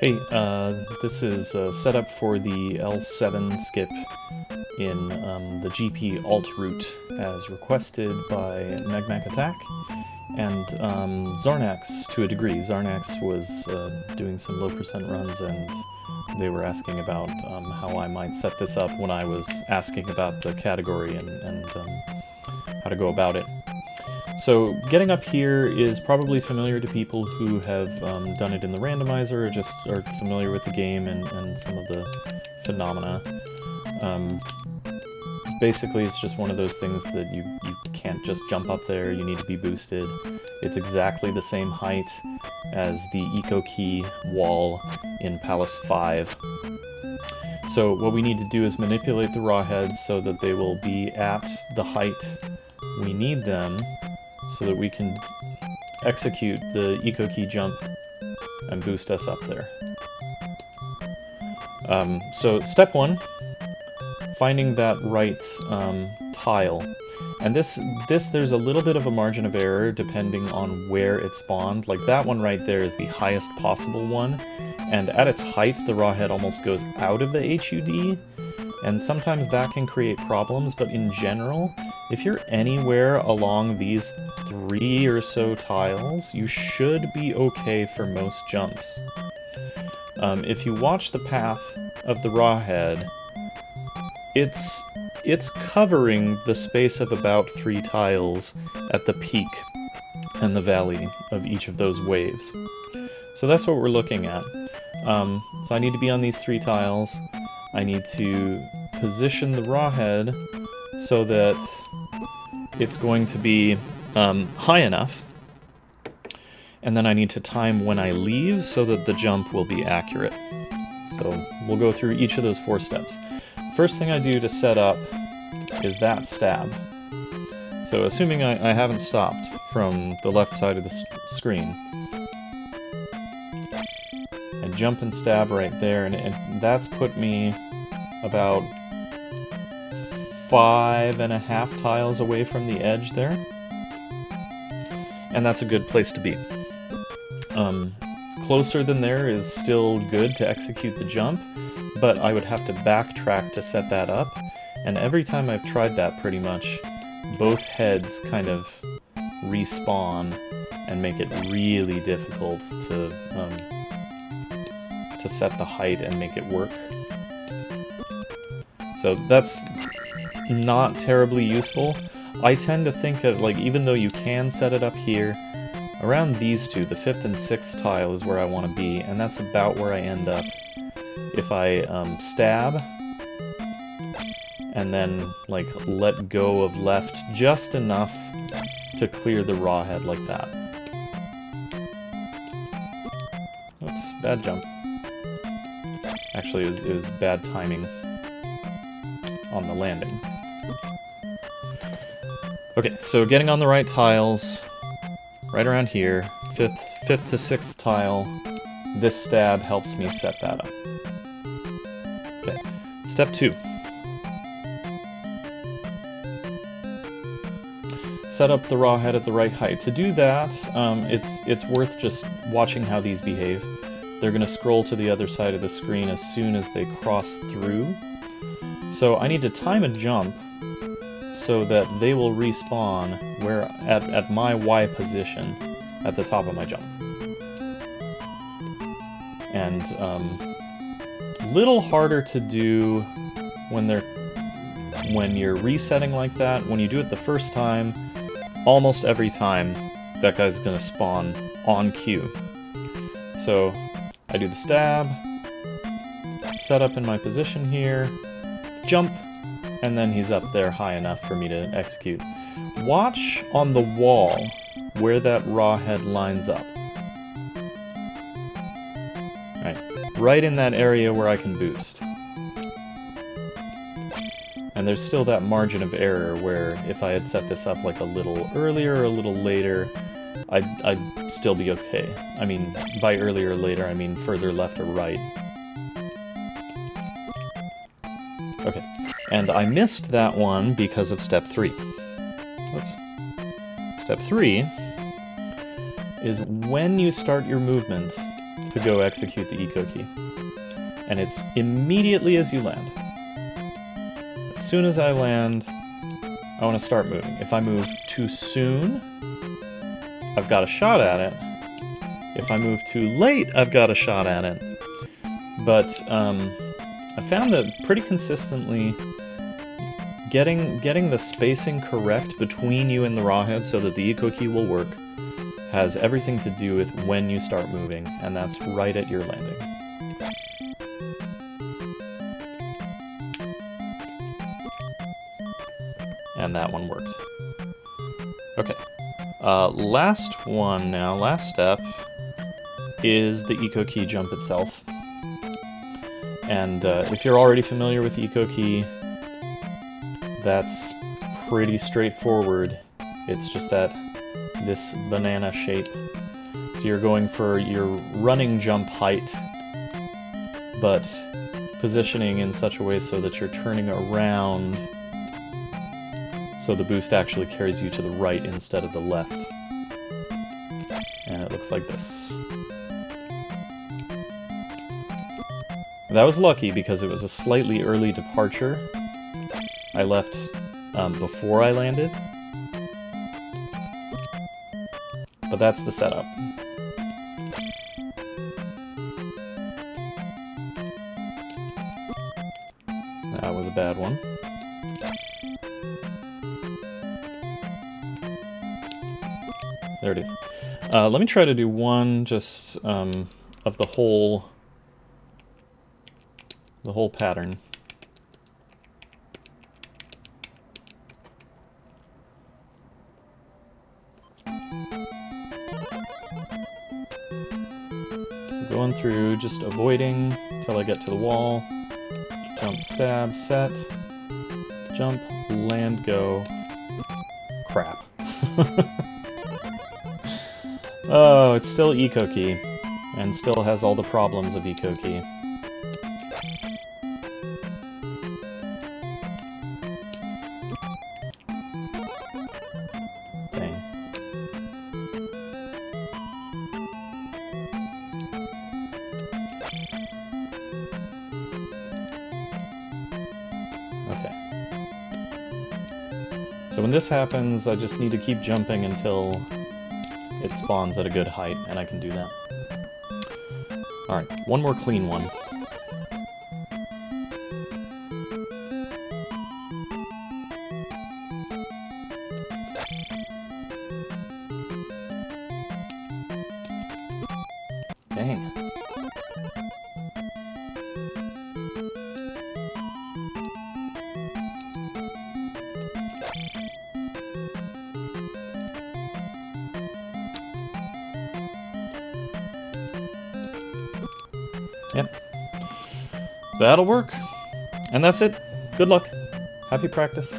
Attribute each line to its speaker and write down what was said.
Speaker 1: Hey, this is setup for the L7 skip in the GP alt route as requested by Magmac Attack and Zarnax to a degree. Zarnax was doing some low percent runs and they were asking about how I might set this up when I was asking about the category and how to go about it. So getting up here is probably familiar to people who have done it in the randomizer or just are familiar with the game and some of the phenomena. Basically, it's just one of those things that you can't just jump up there, you need to be boosted. It's exactly the same height as the Eco Key wall in Palace 5. So what we need to do is manipulate the raw heads so that they will be at the height we need them, so that we can execute the Eco Key jump and boost us up there. So step one, finding that right tile. And this there's a little bit of a margin of error depending on where it spawned. Like that one right there is the highest possible one, and at its height the raw head almost goes out of the HUD, and sometimes that can create problems, but in general, if you're anywhere along these 3 or so tiles, you should be okay for most jumps. If you watch the path of the raw head, it's covering the space of about 3 tiles at the peak and the valley of each of those waves. So that's what we're looking at. So I need to be on these 3 tiles. I need to position the raw head so that it's going to be high enough, and then I need to time when I leave so that the jump will be accurate. So we'll go through each of those 4 steps. First thing I do to set up is that stab. So assuming I haven't stopped from the left side of the screen, I jump and stab right there, and that's put me about 5.5 tiles away from the edge there. And that's a good place to be. Closer than there is still good to execute the jump, but I would have to backtrack to set that up, and every time I've tried that pretty much, both heads kind of respawn and make it really difficult to set the height and make it work. So that's not terribly useful. I tend to think of, like, even though you can set it up here, around these two, the 5th and 6th tile is where I want to be, and that's about where I end up if I stab and then, like, let go of left just enough to clear the raw head like that. Oops, bad jump. Actually, it was bad timing on the landing. Okay, so getting on the right tiles, right around here, 5th to 6th tile, this stab helps me set that up. Okay, step 2. Set up the raw head at the right height. To do that, it's worth just watching how these behave. They're going to scroll to the other side of the screen as soon as they cross through. So I need to time a jump so that they will respawn where at my Y position at the top of my jump. And little harder to do when you're resetting like that. When you do it the first time, almost every time that guy's gonna spawn on cue. So I do the stab, set up in my position here, jump, and then he's up there high enough for me to execute. Watch on the wall where that raw head lines up. Right in that area where I can boost. And there's still that margin of error where if I had set this up like a little earlier or a little later, I'd still be okay. I mean, by earlier or later, I mean further left or right. Okay, and I missed that one because of step 3. Whoops. Step 3 is when you start your movement, to go execute the eco key. And it's immediately as you land. As soon as I land, I want to start moving. If I move too soon, I've got a shot at it. If I move too late, I've got a shot at it. But I found that pretty consistently getting the spacing correct between you and the rawhead so that the eco key will work has everything to do with when you start moving, and that's right at your landing. And that one worked. Okay. Last one now, last step, is the eco key jump itself. And if you're already familiar with eco key, that's pretty straightforward. It's just this banana shape. So you're going for your running jump height, but positioning in such a way so that you're turning around so the boost actually carries you to the right instead of the left. And it looks like this. That was lucky because it was a slightly early departure. I left before I landed. But that's the setup. That was a bad one. There it is. Let me try to do one just of the whole pattern. Going through, just avoiding till I get to the wall. Jump, stab, set. Jump, land, go. Crap. Oh, it's still eco key, and still has all the problems of eco key. Dang. Okay. So when this happens, I just need to keep jumping until it spawns at a good height, and I can do that. Alright, one more clean one. Dang. Yep. That'll work. And that's it. Good luck. Happy practice.